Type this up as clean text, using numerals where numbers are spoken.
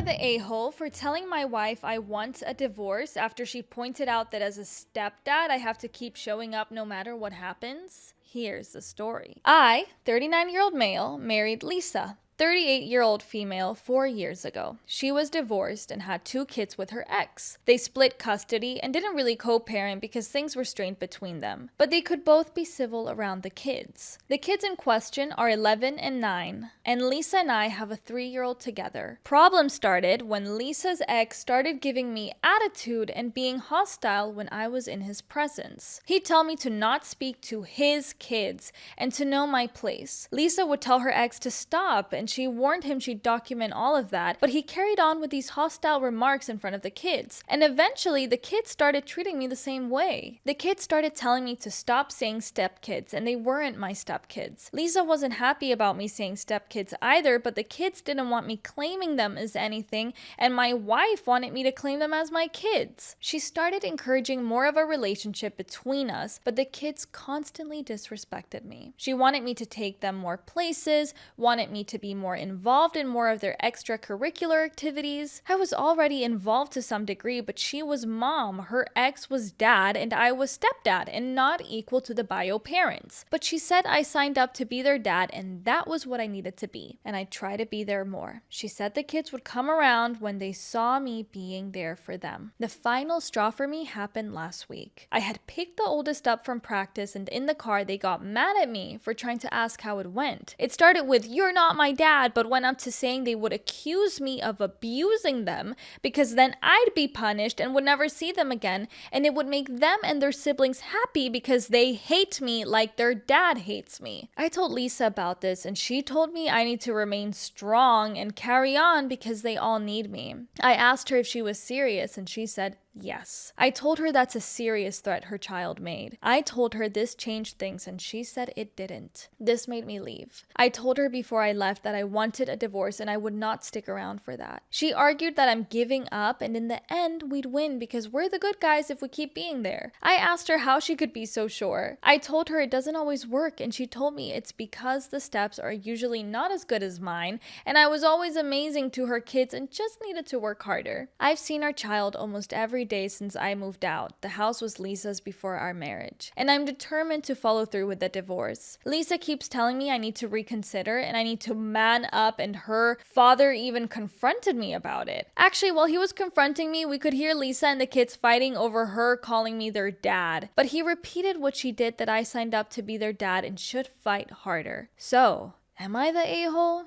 the a-hole for telling my wife I want a divorce after she pointed out that as a stepdad, I have to keep showing up no matter what happens? Here's the story. I, 39-year-old male, married Lisa, 38-year-old female 4 years ago. She was divorced and had 2 kids with her ex. They split custody and didn't really co-parent because things were strained between them, but they could both be civil around the kids. The kids in question are 11 and 9, and Lisa and I have a 3-year-old together. Problems started when Lisa's ex started giving me attitude and being hostile when I was in his presence. He'd tell me to not speak to his kids and to know my place. Lisa would tell her ex to stop, and she warned him she'd document all of that, but he carried on with these hostile remarks in front of the kids. And eventually, the kids started treating me the same way. The kids started telling me to stop saying stepkids, and they weren't my stepkids. Lisa wasn't happy about me saying stepkids either, but the kids didn't want me claiming them as anything, and my wife wanted me to claim them as my kids. She started encouraging more of a relationship between us, but the kids constantly disrespected me. She wanted me to take them more places, wanted me to be more involved in more of their extracurricular activities. I was already involved to some degree, but she was mom, her ex was dad, and I was stepdad, and not equal to the bio parents. But she said I signed up to be their dad, and that was what I needed to be, and I try to be there more. She said the kids would come around when they saw me being there for them. The final straw for me happened last week. I had picked the oldest up from practice, and in the car they got mad at me for trying to ask how it went. It started with, "You're not my dad," but went up to saying they would accuse me of abusing them because then I'd be punished and would never see them again, and it would make them and their siblings happy because they hate me like their dad hates me. I told Lisa about this, and she told me I need to remain strong and carry on because they all need me. I asked her if she was serious, and she said yes. I told her that's a serious threat her child made. I told her this changed things, and she said it didn't. This made me leave. I told her before I left that I wanted a divorce and I would not stick around for that. She argued that I'm giving up, and in the end we'd win because we're the good guys if we keep being there. I asked her how she could be so sure. I told her it doesn't always work, and she told me it's because the steps are usually not as good as mine, and I was always amazing to her kids and just needed to work harder. I've seen our child almost every day since I moved out. The house was Lisa's before our marriage, and I'm determined to follow through with the divorce. Lisa keeps telling me I need to reconsider and I need to man up, and her father even confronted me about it. Actually, while he was confronting me, we could hear Lisa and the kids fighting over her calling me their dad, but he repeated what she did, that I signed up to be their dad and should fight harder. So, am I the a-hole?